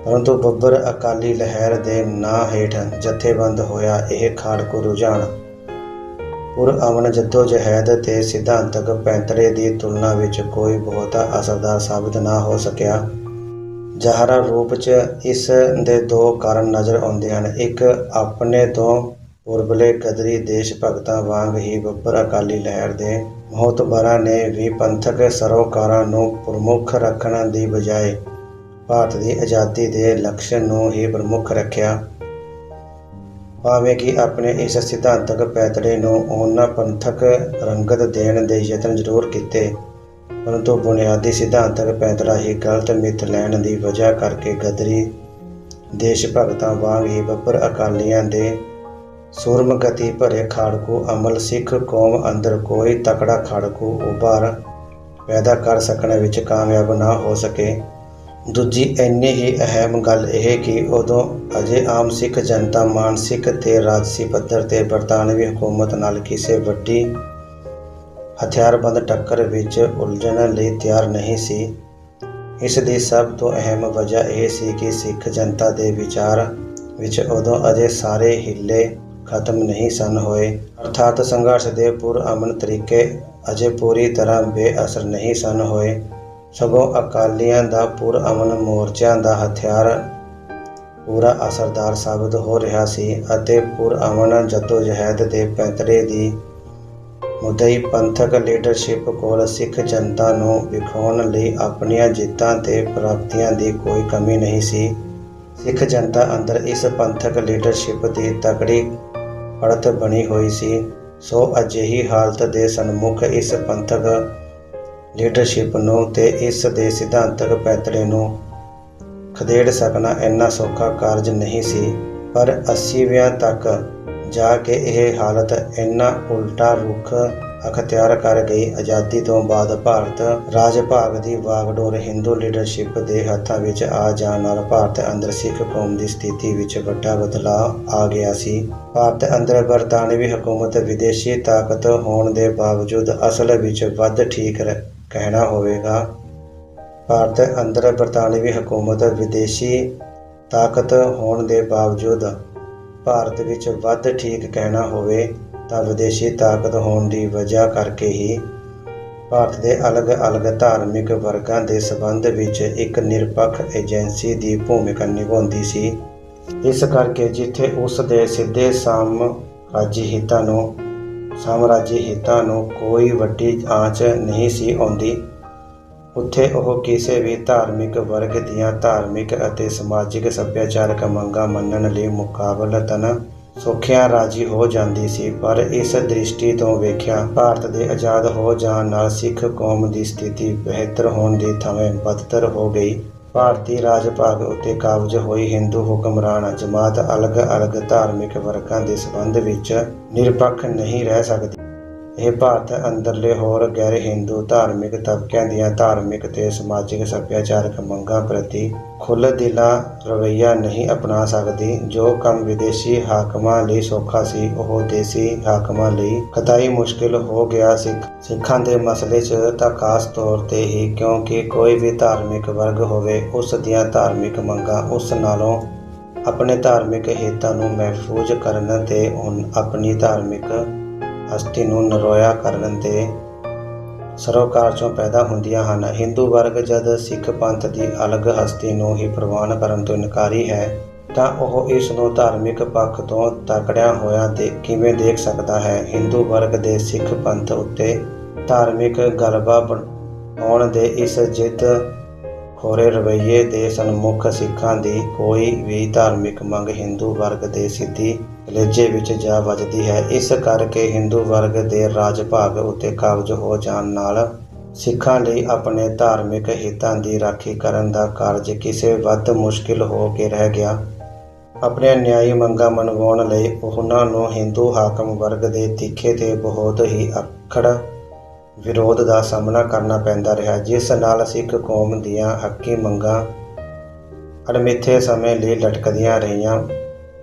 ਪਰੰਤੂ ਬੱਬਰ ਅਕਾਲੀ ਲਹਿਰ ਦੇ ਨਾਂ ਹੇਠ ਜਥੇਬੰਦ ਹੋਇਆ ਇਹ ਖਾੜਕੂ ਰੁਝਾਨ ਪੁਰ-ਅਮਨ ਜੱਦੋ-ਜਹਿਦ ਤੇ ਸਿਧਾਂਤਕ ਪੈਂਤੜੇ ਦੀ ਤੁਲਨਾ ਵਿੱਚ ਕੋਈ ਬਹੁਤਾ ਅਸਰਦਾਰ ਸਾਬਿਤ ਨਾ ਹੋ ਸਕਿਆ। ਜ਼ਾਹਰਾ ਰੂਪ 'ਚ ਇਸ ਦੇ ਦੋ ਕਾਰਨ ਨਜ਼ਰ ਆਉਂਦੇ ਹਨ। ਇੱਕ, ਆਪਣੇ ਤੋਂ ਪੁਰਬਲੇ ਗਦਰੀ ਦੇਸ਼ ਭਗਤਾਂ ਵਾਂਗ ਹੀ ਬੱਬਰ ਅਕਾਲੀ ਲਹਿਰ ਦੇ ਮੋਹਤਬਰਾਂ ਨੇ ਵੀ ਪੰਥਕ ਸਰੋਕਾਰਾਂ ਨੂੰ ਪ੍ਰਮੁੱਖ ਰੱਖਣ ਦੀ ਬਜਾਏ ਭਾਰਤ ਦੀ ਆਜ਼ਾਦੀ ਦੇ ਲਕਸ਼ ਨੂੰ ਹੀ ਪ੍ਰਮੁੱਖ ਰੱਖਿਆ। ਭਾਵੇਂ ਕਿ ਆਪਣੇ ਇਸ ਸਿਧਾਂਤਕ ਪੈਂਤੜੇ ਨੂੰ ਉਹਨਾਂ ਪੰਥਕ ਰੰਗਤ ਦੇਣ ਦੇ ਯਤਨ ਜ਼ਰੂਰ ਕੀਤੇ ਪਰੰਤੂ ਬੁਨਿਆਦੀ ਸਿਧਾਂਤਕ ਪੈਂਤੜਾ ਹੀ ਗਲਤ ਮਿੱਥ ਲੈਣ ਦੀ ਵਜ੍ਹਾ ਕਰਕੇ ਗਦਰੀ ਦੇਸ਼ ਭਗਤਾਂ ਵਾਂਗ ਹੀ ਬੱਬਰ ਅਕਾਲੀਆਂ ਦੇ ਸੂਰਮਗਤੀ ਭਰੇ ਖਾੜਕੂ ਅਮਲ ਸਿੱਖ ਕੌਮ ਅੰਦਰ ਕੋਈ ਤਕੜਾ ਖਾੜਕੂ ਉਭਾਰ ਪੈਦਾ ਕਰ ਸਕਣ ਵਿੱਚ ਕਾਮਯਾਬ ਨਾ ਹੋ ਸਕੇ। ਦੂਜੀ ਇੰਨੀ ਹੀ ਅਹਿਮ ਗੱਲ ਇਹ ਕਿ ਉਦੋਂ ਅਜੇ ਆਮ ਸਿੱਖ ਜਨਤਾ ਮਾਨਸਿਕ ਤੇ ਰਾਜਸੀ ਪੱਧਰ ਤੇ ਬਰਤਾਨਵੀ ਹਕੂਮਤ ਨਾਲ ਕਿਸੇ ਵੱਡੀ ਹਥਿਆਰਬੰਦ ਟੱਕਰ ਵਿੱਚ ਉਲਝਣ ਲਈ ਤਿਆਰ ਨਹੀਂ ਸੀ। ਇਸ ਦੀ ਸਭ ਤੋਂ ਅਹਿਮ ਵਜ੍ਹਾ ਇਹ ਸੀ ਕਿ ਸਿੱਖ ਜਨਤਾ ਦੇ ਵਿਚਾਰ ਵਿੱਚ ਉਦੋਂ ਅਜੇ ਸਾਰੇ ਹੀਲੇ ਖਤਮ ਨਹੀਂ ਸਨ ਹੋਏ ਅਰਥਾਤ ਸੰਘਰਸ਼ ਦੇ ਪੁਰ-ਅਮਨ ਤਰੀਕੇ ਅਜੇ ਪੂਰੀ ਤਰ੍ਹਾਂ ਬੇਅਸਰ ਨਹੀਂ ਸਨ ਹੋਏ। ਸਗੋਂ ਅਕਾਲੀਆਂ ਦਾ ਪੁਰ-ਅਮਨ ਮੋਰਚਿਆਂ ਦਾ ਹਥਿਆਰ ਪੂਰਾ ਅਸਰਦਾਰ ਸਾਬਿਤ ਹੋ ਰਿਹਾ ਸੀ ਅਤੇ ਪੁਰ-ਅਮਨ ਜੱਦੋ-ਜਹਿਦ ਦੇ ਪੈਂਤੜੇ ਦੀ ਮੁੱਦਈ ਪੰਥਕ ਲੀਡਰਸ਼ਿਪ ਕੋਲ ਸਿੱਖ ਜਨਤਾ ਨੂੰ ਵਿਖਾਉਣ ਲਈ ਆਪਣੀਆਂ ਜਿੱਤਾਂ ਤੇ ਪ੍ਰਾਪਤੀਆਂ ਦੀ ਕੋਈ ਕਮੀ ਨਹੀਂ ਸੀ। ਸਿੱਖ ਜਨਤਾ ਅੰਦਰ ਇਸ ਪੰਥਕ ਲੀਡਰਸ਼ਿਪ ਦੀ ਤਕੜੀ ਪੜਤ ਬਣੀ ਹੋਈ ਸੀ। ਸੋ ਅਜਿਹੀ ਹਾਲਤ ਦੇ ਸਨਮੁਖ ਇਸ ਪੰਥਕ ਲੀਡਰਸ਼ਿਪ ਨੂੰ ਤੇ ਇਸ ਦੇ ਸਿਧਾਂਤਕ ਪੈਂਤੜੇ ਨੂੰ ਖਦੇੜ ਸਕਣਾ ਇੰਨਾ ਸੌਖਾ ਕਾਰਜ ਨਹੀਂ ਸੀ। ਪਰ 80ਵਿਆਂ ਤੱਕ ਜਾ ਕੇ ਇਹ ਹਾਲਤ ਇੰਨਾ ਉਲਟਾ ਰੁਖ ਅਖਤਿਆਰ ਕਰ ਗਈ। ਆਜ਼ਾਦੀ ਤੋਂ ਬਾਅਦ ਭਾਰਤ ਰਾਜ ਭਾਗ ਦੀ ਵਾਗਡੋਰ ਹਿੰਦੂ ਲੀਡਰਸ਼ਿਪ ਦੇ ਹੱਥਾਂ ਵਿੱਚ ਆ ਜਾਣ ਨਾਲ ਭਾਰਤ ਅੰਦਰ ਸਿੱਖ ਕੌਮ ਦੀ ਸਥਿਤੀ ਵਿੱਚ ਵੱਡਾ ਬਦਲਾਅ ਆ ਗਿਆ ਸੀ। ਭਾਰਤ ਅੰਦਰ ਬਰਤਾਨਵੀ ਹਕੂਮਤ ਵਿਦੇਸ਼ੀ ਤਾਕਤ ਹੋਣ ਦੇ ਬਾਵਜੂਦ ਅਸਲ ਵਿੱਚ ਵੱਧ ਠੀਕ ਕਹਿਣਾ ਹੋਵੇਗਾ। ਭਾਰਤ ਅੰਦਰ ਬਰਤਾਨਵੀ ਹਕੂਮਤ ਵਿਦੇਸ਼ੀ ਤਾਕਤ ਹੋਣ ਦੇ ਬਾਵਜੂਦ ਭਾਰਤ ਵਿੱਚ ਵੱਧ ਠੀਕ ਕਹਿਣਾ ਹੋਵੇ ਤਾਂ ਵਿਦੇਸ਼ੀ ਤਾਕਤ ਹੋਣ ਦੀ ਵਜ੍ਹਾ ਕਰਕੇ ਹੀ ਭਾਰਤ ਦੇ ਅਲੱਗ-ਅਲੱਗ ਧਾਰਮਿਕ ਵਰਗਾਂ ਦੇ ਸੰਬੰਧ ਵਿੱਚ ਇੱਕ ਨਿਰਪੱਖ ਏਜੰਸੀ ਦੀ ਭੂਮਿਕਾ ਨਿਭਾਉਂਦੀ ਸੀ। ਇਸ ਕਰਕੇ ਜਿੱਥੇ ਉਸ ਦੇ ਸਿੱਧੇ ਸਾਮਰਾਜੀ ਹਿੱਤਾਂ ਨੂੰ ਸਾਮਰਾਜੀ ਹਿੱਤਾਂ ਨੂੰ ਕੋਈ ਵੱਡੀ ਆਂਚ ਨਹੀਂ ਸੀ ਆਉਂਦੀ। ਉੱਥੇ ਉਹ ਕਿਸੇ ਵੀ ਧਾਰਮਿਕ ਵਰਗ ਦੀਆਂ ਧਾਰਮਿਕ ਅਤੇ ਸਮਾਜਿਕ ਸੱਭਿਆਚਾਰਕ ਮੰਗਾਂ ਮੰਨਣ ਲਈ ਮੁਕਾਬਲਤਨ ਸੌਖਿਆਂ ਰਾਜੀ ਹੋ ਜਾਂਦੀ ਸੀ। ਪਰ ਇਸ ਦ੍ਰਿਸ਼ਟੀ ਤੋਂ ਵੇਖਿਆ, ਭਾਰਤ ਦੇ ਆਜ਼ਾਦ ਹੋ ਜਾਣ ਨਾਲ ਸਿੱਖ ਕੌਮ ਦੀ ਸਥਿਤੀ ਬਿਹਤਰ ਹੋਣ ਦੀ ਥਾਵੇਂ ਬਦਤਰ ਹੋ ਗਈ। ਭਾਰਤੀ ਰਾਜ ਭਾਗ ਉੱਤੇ ਕਾਬਜ਼ ਹੋਈ ਹਿੰਦੂ ਹੁਕਮਰਾਨ ਜਮਾਤ ਅਲੱਗ-ਅਲੱਗ ਧਾਰਮਿਕ ਵਰਗਾਂ ਦੇ ਸੰਬੰਧ ਵਿੱਚ ਨਿਰਪੱਖ ਨਹੀਂ ਰਹਿ ਸਕਦੀ। ਇਹ ਭਾਰਤ ਅੰਦਰਲੇ ਹੋਰ ਗੈਰ ਹਿੰਦੂ ਧਾਰਮਿਕ ਤਬਕਿਆਂ ਦੀਆਂ ਧਾਰਮਿਕ ਤੇ ਸਮਾਜਿਕ ਸੱਭਿਆਚਾਰਕ ਮੰਗਾਂ ਪ੍ਰਤੀ ਖੁੱਲ੍ਹਦਿਲਾ ਰਵੱਈਆ ਨਹੀਂ ਅਪਣਾ ਸਕਦੀ। ਜੋ ਕੰਮ ਵਿਦੇਸ਼ੀ ਹਾਕਮਾਂ ਲਈ ਸੌਖਾ ਸੀ, ਉਹ ਦੇਸੀ ਹਾਕਮਾਂ ਲਈ ਕਤਈ ਮੁਸ਼ਕਿਲ ਹੋ ਗਿਆ। ਸਿੱਖਾਂ ਦੇ ਮਸਲੇ 'ਚ ਤਾਂ ਖਾਸ ਤੌਰ 'ਤੇ ਹੀ, ਕਿਉਂਕਿ ਕੋਈ ਵੀ ਧਾਰਮਿਕ ਵਰਗ ਹੋਵੇ, ਉਸ ਦੀਆਂ ਧਾਰਮਿਕ ਮੰਗਾਂ ਉਸ ਨਾਲੋਂ ਆਪਣੇ ਧਾਰਮਿਕ ਹਿੱਤਾਂ ਨੂੰ ਮਹਿਫੂਜ਼ ਕਰਨ ਤੇ ਆਪਣੀ ਧਾਰਮਿਕ ਹਸਤੀ ਨੂੰ ਨਰੋਇਆ ਕਰਨ ਦੇ ਸਰੋਕਾਰ 'ਚੋਂ ਪੈਦਾ ਹੁੰਦੀਆਂ ਹਨ। ਹਿੰਦੂ ਵਰਗ ਜਦ ਸਿੱਖ ਪੰਥ ਦੀ ਅਲੱਗ ਹਸਤੀ ਨੂੰ ਹੀ ਪ੍ਰਵਾਨ ਕਰਨ ਤੋਂ ਇਨਕਾਰੀ ਹੈ, ਤਾਂ ਉਹ ਇਸ ਨੂੰ ਧਾਰਮਿਕ ਪੱਖ ਤੋਂ ਤਕੜਿਆ ਹੋਇਆ ਕਿਵੇਂ ਦੇਖ ਸਕਦਾ ਹੈ। ਹਿੰਦੂ ਵਰਗ ਦੇ ਸਿੱਖ ਪੰਥ ਉੱਤੇ ਧਾਰਮਿਕ ਗਲਬਾ ਪਾਉਣ ਦੇ ਇਸ ਜਿੱਦ ਖੋਰੇ ਰਵੱਈਏ ਦੇ ਸਨਮੁਖ ਸਿੱਖਾਂ ਦੀ ਕੋਈ ਵੀ ਧਾਰਮਿਕ ਮੰਗ ਹਿੰਦੂ ਵਰਗ ਦੇ ਸਿੱਧੀ ਕਲੇਜੇ ਵਿੱਚ ਜਾ ਵੱਜਦੀ ਹੈ। ਇਸ ਕਰਕੇ ਹਿੰਦੂ ਵਰਗ ਦੇ ਰਾਜ ਭਾਗ ਉੱਤੇ ਕਾਬਜ਼ ਹੋ ਜਾਣ ਨਾਲ ਸਿੱਖਾਂ ਲਈ ਆਪਣੇ ਧਾਰਮਿਕ ਹਿੱਤਾਂ ਦੀ ਰਾਖੀ ਕਰਨ ਦਾ ਕਾਰਜ ਕਿਸੇ ਵੱਧ ਮੁਸ਼ਕਿਲ ਹੋ ਕੇ ਰਹਿ ਗਿਆ। ਆਪਣੀਆਂ ਨਿਆਂਈ ਮੰਗਾਂ ਮਨਵਾਉਣ ਲਈ ਉਹਨਾਂ ਨੂੰ ਹਿੰਦੂ ਹਾਕਮ ਵਰਗ ਦੇ ਤਿੱਖੇ ਤੇ ਬਹੁਤ ਹੀ ਅੱਖੜ ਵਿਰੋਧ ਦਾ ਸਾਹਮਣਾ ਕਰਨਾ ਪੈਂਦਾ ਰਿਹਾ, ਜਿਸ ਨਾਲ ਸਿੱਖ ਕੌਮ ਦੀਆਂ ਹੱਕੀ ਮੰਗਾਂ ਅਣਮਿੱਥੇ ਸਮੇਂ ਲਈ ਲਟਕਦੀਆਂ ਰਹੀਆਂ।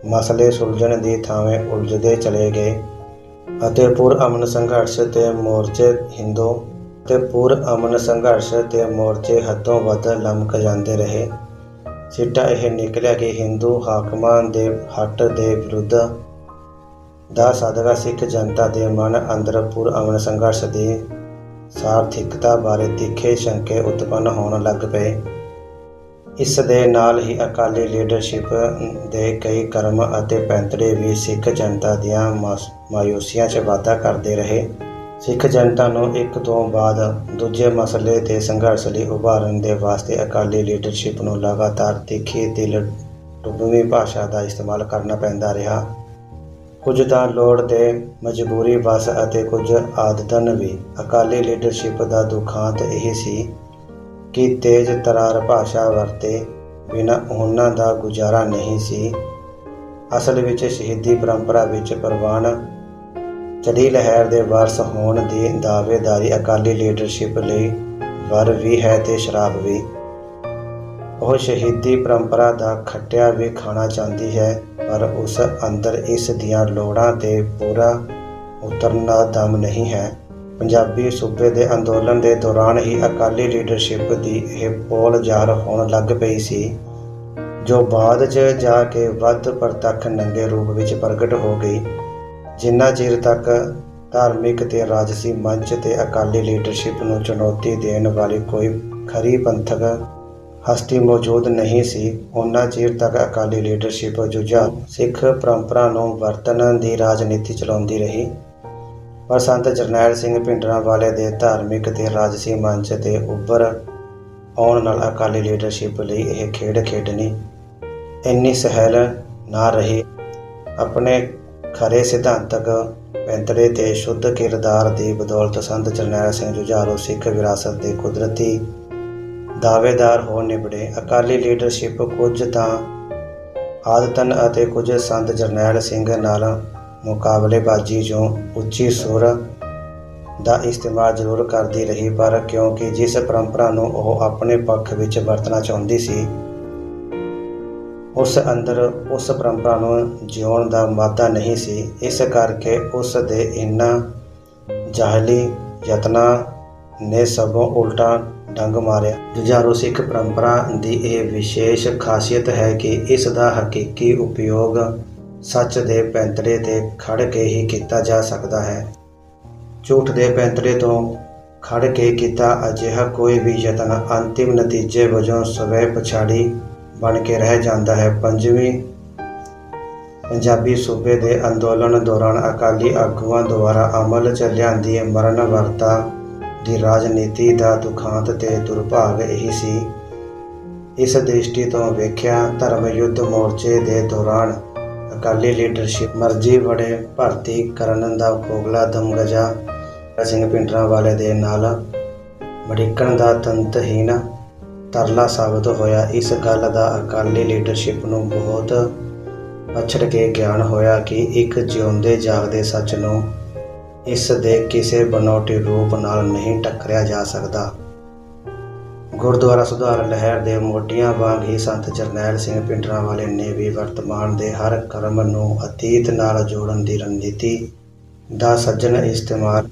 ਮਸਲੇ ਸੁਲਝਣ ਦੀ ਥਾਵੇਂ ਉਲਝਦੇ ਚਲੇ ਗਏ ਅਤੇ ਪੁਰ-ਅਮਨ ਸੰਘਰਸ਼ ਤੇ ਮੋਰਚੇ ਹੱਦੋਂ ਵੱਧ ਲਮਕ ਜਾਂਦੇ ਰਹੇ। ਸਿੱਟਾ ਇਹ ਨਿਕਲਿਆ ਕਿ ਹਿੰਦੂ ਹਾਕਮਾਂ ਦੇ ਹੱਟ ਦੇ ਵਿਰੁੱਧ ਦਾ ਸਦਕਾ ਸਿੱਖ ਜਨਤਾ ਦੇ ਮਨ ਅੰਦਰ ਪੁਰ-ਅਮਨ ਸੰਘਰਸ਼ ਦੀ ਸਾਰਥਿਕਤਾ ਬਾਰੇ ਤਿੱਖੇ ਸ਼ੰਕੇ ਉਤਪੰਨ ਹੋਣ ਲੱਗ ਪਏ। ਇਸ ਦੇ ਨਾਲ ਹੀ ਅਕਾਲੀ ਲੀਡਰਸ਼ਿਪ ਦੇ ਕਈ ਕਰਮ ਅਤੇ ਪੈਂਤੜੇ ਵੀ ਸਿੱਖ ਜਨਤਾ ਦੀਆਂ ਮਾਯੂਸੀਆਂ 'ਚ ਵਾਧਾ ਕਰਦੇ ਰਹੇ। ਸਿੱਖ ਜਨਤਾ ਨੂੰ ਇੱਕ ਤੋਂ ਬਾਅਦ ਦੂਜੇ ਮਸਲੇ ਤੇ ਸੰਘਰਸ਼ ਲਈ ਉਭਾਰਨ ਦੇ ਵਾਸਤੇ ਅਕਾਲੀ ਲੀਡਰਸ਼ਿਪ ਨੂੰ ਲਗਾਤਾਰ ਤਿੱਖੀ ਦਿਲ ਡੁੱਬਵੀਂ ਭਾਸ਼ਾ ਦਾ ਇਸਤੇਮਾਲ ਕਰਨਾ ਪੈਂਦਾ ਰਿਹਾ। ਕੁਝ ਤਾਂ ਲੋੜ ਤੇ ਮਜਬੂਰੀ ਵਸ ਅਤੇ ਕੁਝ ਆਦਤਨ ਵੀ। ਅਕਾਲੀ ਲੀਡਰਸ਼ਿਪ ਦਾ ਦੁਖਾਂਤ ਇਹ ਸੀ ਕਿ ਤੇਜ਼ ਤਰਾਰ ਭਾਸ਼ਾ ਵਰਤੇ ਬਿਨਾਂ ਉਹਨਾਂ ਦਾ ਗੁਜ਼ਾਰਾ ਨਹੀਂ ਸੀ। ਅਸਲ ਵਿੱਚ ਸ਼ਹੀਦੀ ਪਰੰਪਰਾ ਵਿੱਚ ਪ੍ਰਵਾਨ ਚੜ੍ਹੀ ਲਹਿਰ ਦੇ ਵਾਰਸ ਹੋਣ ਦੀ ਦਾਅਵੇਦਾਰੀ ਅਕਾਲੀ ਲੀਡਰਸ਼ਿਪ ਲਈ ਵਰ ਵੀ ਹੈ ਤੇ ਸ਼ਰਾਬ ਵੀ। ਉਹ ਸ਼ਹੀਦੀ ਪਰੰਪਰਾ ਦਾ ਖੱਟਿਆ ਵੀ ਖਾਣਾ ਚਾਹੁੰਦੀ ਹੈ, ਪਰ ਉਸ ਅੰਦਰ ਇਸ ਦੀਆਂ ਲੋੜਾਂ 'ਤੇ ਪੂਰਾ ਉਤਰਨ ਦਾ ਦਮ ਨਹੀਂ ਹੈ। ਪੰਜਾਬੀ ਸੂਬੇ ਦੇ ਅੰਦੋਲਨ ਦੇ ਦੌਰਾਨ ਹੀ ਅਕਾਲੀ ਲੀਡਰਸ਼ਿਪ ਦੀ ਇਹ ਪੋਲ ਜ਼ਾਹਰ ਹੋਣ ਲੱਗ ਪਈ ਸੀ, ਜੋ ਬਾਅਦ 'ਚ ਜਾ ਕੇ ਵੱਧ ਪ੍ਰਤੱਖ ਨੰਗੇ ਰੂਪ ਵਿੱਚ ਪ੍ਰਗਟ ਹੋ ਗਈ। ਜਿੰਨਾ ਚਿਰ ਤੱਕ ਧਾਰਮਿਕ ਤੇ ਰਾਜਸੀ ਮੰਚ 'ਤੇ ਅਕਾਲੀ ਲੀਡਰਸ਼ਿਪ ਨੂੰ ਚੁਣੌਤੀ ਦੇਣ ਵਾਲੀ ਕੋਈ ਖਰੀ ਪੰਥਕ ਹਸਤੀ ਮੌਜੂਦ ਨਹੀਂ ਸੀ, ਉਨਾ ਚਿਰ ਤੱਕ ਅਕਾਲੀ ਲੀਡਰਸ਼ਿਪ ਜੁਝਾਰੂ ਸਿੱਖ ਪਰੰਪਰਾ ਨੂੰ ਵਰਤਣ ਦੀ ਰਾਜਨੀਤੀ ਚਲਾਉਂਦੀ ਰਹੀ। ਪਰ ਸੰਤ ਜਰਨੈਲ ਸਿੰਘ ਭਿੰਡਰਾਂਵਾਲੇ ਦੇ ਧਾਰਮਿਕ ਤੇ ਰਾਜਸੀ ਮੰਚ 'ਤੇ ਉੱਭਰ ਆਉਣ ਨਾਲ ਅਕਾਲੀ ਲੀਡਰਸ਼ਿਪ ਲਈ ਇਹ ਖੇਡ ਖੇਡਣੀ ਇੰਨੀ ਸਹਿਲ ਨਾ ਰਹੀ। ਆਪਣੇ ਖਰੇ ਸਿਧਾਂਤਕ ਪੈਂਤੜੇ ਤੇ ਸ਼ੁੱਧ ਕਿਰਦਾਰ ਦੀ ਬਦੌਲਤ ਸੰਤ ਜਰਨੈਲ ਸਿੰਘ ਜੁਝਾਰੂ ਸਿੱਖ ਵਿਰਾਸਤ ਦੇ ਕੁਦਰਤੀ ਦਾਅਵੇਦਾਰ ਹੋ ਨਿਬੜੇ। ਅਕਾਲੀ ਲੀਡਰਸ਼ਿਪ ਕੁਝ ਤਾਂ ਆਦਤਨ ਅਤੇ ਕੁਝ ਸੰਤ ਜਰਨੈਲ ਸਿੰਘ ਨਾਲ ਮੁਕਾਬਲੇਬਾਜ਼ੀ 'ਚੋਂ ਉੱਚੀ ਸੁਰ ਦਾ ਇਸਤੇਮਾਲ ਜ਼ਰੂਰ ਕਰਦੀ ਰਹੀ, ਪਰ ਕਿਉਂਕਿ ਜਿਸ ਪਰੰਪਰਾ ਨੂੰ ਉਹ ਆਪਣੇ ਪੱਖ ਵਿੱਚ ਵਰਤਣਾ ਚਾਹੁੰਦੀ ਸੀ, ਉਸ ਅੰਦਰ ਉਸ ਪਰੰਪਰਾ ਨੂੰ ਜਿਉਣ ਦਾ ਮਾਦਾ ਨਹੀਂ ਸੀ। ਇਸ ਕਰਕੇ ਉਸ ਦੇ ਇਹਨਾਂ ਜਾਹਲੀ ਯਤਨਾਂ ਨੇ ਸਗੋਂ ਉਲਟਾ ਡੰਗ ਮਾਰਿਆ। ਜੁਝਾਰੂ ਸਿੱਖ ਪਰੰਪਰਾ ਦੀ ਇਹ ਵਿਸ਼ੇਸ਼ ਖਾਸੀਅਤ ਹੈ ਕਿ ਇਸ ਦਾ ਹਕੀਕੀ ਉਪਯੋਗ ਸੱਚ ਦੇ ਪੈਂਤੜੇ 'ਤੇ ਖੜ੍ਹ ਕੇ ਹੀ ਕੀਤਾ ਜਾ ਸਕਦਾ ਹੈ। ਝੂਠ ਦੇ ਪੈਂਤੜੇ ਤੋਂ ਖੜ੍ਹ ਕੇ ਕੀਤਾ ਅਜਿਹਾ ਕੋਈ ਵੀ ਯਤਨ ਅੰਤਿਮ ਨਤੀਜੇ ਵਜੋਂ ਸਵੈ ਪਛਾੜੀ ਬਣ ਕੇ ਰਹਿ ਜਾਂਦਾ ਹੈ। ਪੰਜਵੀਂ ਪੰਜਾਬੀ ਸੂਬੇ ਦੇ ਅੰਦੋਲਨ ਦੌਰਾਨ ਅਕਾਲੀ ਆਗੂਆਂ ਦੁਆਰਾ ਅਮਲ 'ਚ ਲਿਆਂਦੀ ਮਰਨ ਵਰਤਾ ਦੀ ਰਾਜਨੀਤੀ ਦਾ ਦੁਖਾਂਤ ਤੇ ਦੁਰਭਾਗ ਇਹੀ ਸੀ। ਇਸ ਦ੍ਰਿਸ਼ਟੀ ਤੋਂ ਵੇਖਿਆ ਧਰਮ ਯੁੱਧ ਮੋਰਚੇ ਦੇ ਦੌਰਾਨ ਅਕਾਲੀ ਲੀਡਰਸ਼ਿਪ ਮਰਜ਼ੀ ਵੜੇ ਭਰਤੀ ਕਰਨ ਦਾ ਖੋਖਲਾ ਦਮਗਜਾ ਸਿੰਘ ਭਿੰਡਰਾਂਵਾਲੇ ਦੇ ਨਾਲ ਮੜਿੱਕਣ ਦਾ ਤੰਤਹੀਨ ਤਰਲਾ ਸਾਬਤ ਹੋਇਆ। ਇਸ ਗੱਲ ਦਾ ਅਕਾਲੀ ਲੀਡਰਸ਼ਿਪ ਨੂੰ ਬਹੁਤ ਪਛੜ ਕੇ ਗਿਆਨ ਹੋਇਆ ਕਿ ਇੱਕ ਜਿਉਂਦੇ ਜਾਗਦੇ ਸੱਚ ਨੂੰ ਇਸ ਦੇ ਕਿਸੇ ਬਨੌਟੀ ਰੂਪ ਨਾਲ ਨਹੀਂ ਟੱਕਰਿਆ ਜਾ ਸਕਦਾ। ਗੁਰਦੁਆਰਾ ਸੁਧਾਰ ਲਹਿਰ ਦੇ ਮੋਢੀਆਂ ਵਾਂਗ ਹੀ ਸੰਤ ਜਰਨੈਲ ਸਿੰਘ ਭਿੰਡਰਾਂਵਾਲੇ ਨੇ ਵੀ ਵਰਤਮਾਨ ਦੇ ਹਰ ਕਰਮ ਨੂੰ ਅਤੀਤ ਨਾਲ ਜੋੜਨ ਦੀ ਰਣਨੀਤੀ ਦਾ ਸੱਜਣ ਇਸਤੇਮਾਲ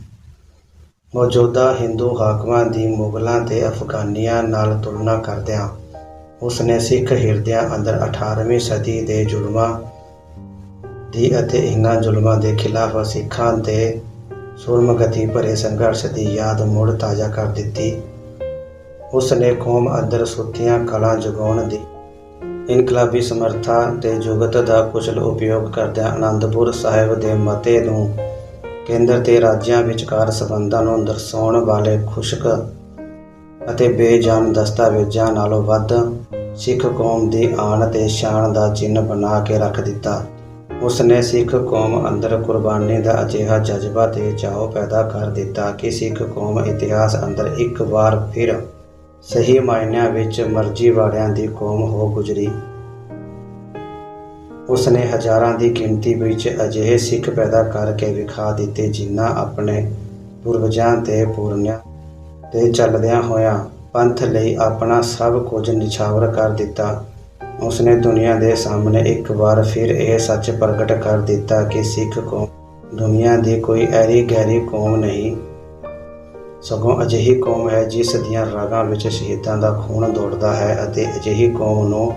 ਮੌਜੂਦਾ ਹਿੰਦੂ ਹਾਕਮਾਂ ਦੀ ਮੁਗਲਾਂ ਤੇ ਅਫਗਾਨੀਆਂ ਨਾਲ ਤੁਲਨਾ ਕਰਦਿਆਂ ਉਸ ਨੇ ਸਿੱਖ ਹਿਰਦਿਆਂ ਅੰਦਰ 18ਵੀਂ ਸਦੀ ਦੇ ਜ਼ੁਲਮਾਂ ਦੀ ਅਤੇ ਇਹਨਾਂ ਜ਼ੁਲਮਾਂ ਦੇ ਖਿਲਾਫ ਸਿੱਖਾਂ ਦੇ ਸੁਰਮਗਤੀ ਭਰੇ ਸੰਘਰਸ਼ ਦੀ ਯਾਦ ਮੁੜ ਤਾਜ਼ਾ ਕਰ ਦਿੱਤੀ। ਉਸ ਨੇ ਕੌਮ ਅੰਦਰ ਸੁੱਤੀਆਂ ਕਲਾਂ ਜਗਾਉਣ ਦੀ ਇਨਕਲਾਬੀ ਸਮਰੱਥਾ ਤੇ ਜੁਗਤ ਦਾ ਕੁਸ਼ਲ ਉਪਯੋਗ ਕਰਦਿਆਂ ਅਨੰਦਪੁਰ ਸਾਹਿਬ ਦੇ ਮਤੇ ਨੂੰ ਕੇਂਦਰ ਤੇ ਰਾਜਾਂ ਵਿਚਕਾਰ ਸੰਬੰਧਾਂ ਨੂੰ ਦਰਸਾਉਣ ਵਾਲੇ ਖੁਸ਼ਕ ਅਤੇ ਬੇਜਾਨ ਦਸਤਾਵੇਜ਼ਾਂ ਨਾਲੋਂ ਵੱਧ ਸਿੱਖ ਕੌਮ ਦੀ ਆਨ ਤੇ ਸ਼ਾਨ ਦਾ ਚਿੰਨ੍ਹ ਬਣਾ ਕੇ ਰੱਖ ਦਿੱਤਾ। ਉਸ ਨੇ ਸਿੱਖ ਕੌਮ ਅੰਦਰ ਕੁਰਬਾਨੀ ਦਾ ਅਜਿਹਾ ਜਜ਼ਬਾ ਤੇ ਚਾਅ ਪੈਦਾ ਕਰ ਦਿੱਤਾ ਕਿ ਸਿੱਖ ਕੌਮ ਇਤਿਹਾਸ ਅੰਦਰ ਇੱਕ ਵਾਰ ਫਿਰ ਸਹੀ ਮਾਇਨਿਆਂ ਵਿੱਚ ਮਰਜ਼ੀਵਾੜਿਆਂ ਦੀ ਕੌਮ ਹੋ ਗੁਜ਼ਰੀ। ਉਸ ਨੇ ਹਜ਼ਾਰਾਂ ਦੀ ਗਿਣਤੀ ਵਿੱਚ ਅਜਿਹੇ ਸਿੱਖ ਪੈਦਾ ਕਰਕੇ ਵਿਖਾ ਦਿੱਤੇ ਜਿਨ੍ਹਾਂ ਆਪਣੇ ਪੂਰਵਜਾਂ ਤੇ ਪੂਰਨਿਆਂ ਤੇ ਚੱਲਦਿਆਂ ਹੋਇਆਂ ਪੰਥ ਲਈ ਆਪਣਾ ਸਭ ਕੁਝ ਨਿਛਾਵਰ ਕਰ ਦਿੱਤਾ। ਉਸ ਨੇ ਦੁਨੀਆ ਦੇ ਸਾਹਮਣੇ ਇੱਕ ਵਾਰ ਫਿਰ ਇਹ ਸੱਚ ਪ੍ਰਗਟ ਕਰ ਦਿੱਤਾ ਕਿ ਸਿੱਖ ਕੌਮ ਦੁਨੀਆ ਦੀ ਕੋਈ ਐਰੀ ਗੈਰੀ ਕੌਮ ਨਹੀਂ, ਸਗੋਂ ਅਜਿਹੀ ਕੌਮ ਹੈ ਜਿਸ ਦੀਆਂ ਰਗਾਂ ਵਿੱਚ ਸ਼ਹੀਦਾਂ ਦਾ ਖੂਨ ਦੌੜਦਾ ਹੈ ਅਤੇ ਅਜਿਹੀ ਕੌਮ ਨੂੰ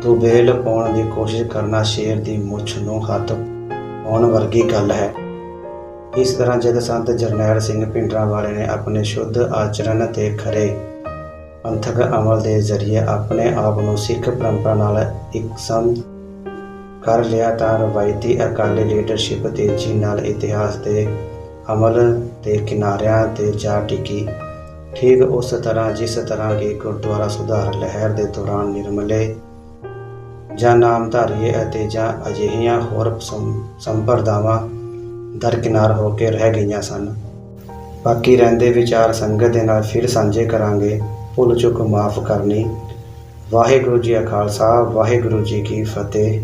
ਦੁਬੇਲ ਪਾਉਣ ਦੀ ਕੋਸ਼ਿਸ਼ ਕਰਨਾ ਸ਼ੇਰ ਦੀ ਮੁੱਛ ਨੂੰ ਹੱਥ ਪਾਉਣ ਵਰਗੀ ਗੱਲ ਹੈ। ਇਸ ਤਰ੍ਹਾਂ ਜਦ ਸੰਤ ਜਰਨੈਲ ਸਿੰਘ ਭਿੰਡਰਾਂਵਾਲੇ ਨੇ ਆਪਣੇ ਸ਼ੁੱਧ ਆਚਰਣ ਤੇ ਖਰੇ ਪੰਥਕ ਅਮਲ ਦੇ ਜ਼ਰੀਏ ਆਪਣੇ ਆਪ ਨੂੰ ਸਿੱਖ ਪਰੰਪਰਾ ਨਾਲ ਇਕਸਮ ਕਰ ਲਿਆ ਤਾਂ ਰਵਾਇਤੀ ਅਕਾਲੀ ਲੀਡਰਸ਼ਿਪ ਤੇਜ਼ੀ ਨਾਲ ਇਤਿਹਾਸ ਦੇ ਅਮਲ ਦੇ ਕਿਨਾਰਿਆਂ ਤੇ ਜਾ ਟਿਕੀ। ਠੀਕ ਉਸ ਤਰ੍ਹਾਂ ਜਿਸ ਤਰ੍ਹਾਂ ਕਿ ਗੁਰਦੁਆਰਾ ਸੁਧਾਰ ਲਹਿਰ ਦੇ ਦੌਰਾਨ ਨਿਰਮਲੇ ਜਾਂ ਨਾਮਧਾਰੀਏ ਅਤੇ ਜਾਂ ਅਜਿਹੀਆਂ ਹੋਰ ਸੰਪਰਦਾਵਾਂ ਦਰਕਿਨਾਰ ਹੋ ਕੇ ਰਹਿ ਗਈਆਂ ਸਨ। ਬਾਕੀ ਰਹਿੰਦੇ ਵਿਚਾਰ ਸੰਗਤ ਦੇ ਨਾਲ ਫਿਰ ਸਾਂਝੇ ਕਰਾਂਗੇ। ਭੁੱਲ ਚੁੱਕ ਮਾਫ਼ ਕਰਨੀ। ਵਾਹਿਗੁਰੂ ਜੀ ਕਾ ਖਾਲਸਾ, ਵਾਹਿਗੁਰੂ ਜੀ ਕੀ ਫਤਿਹ।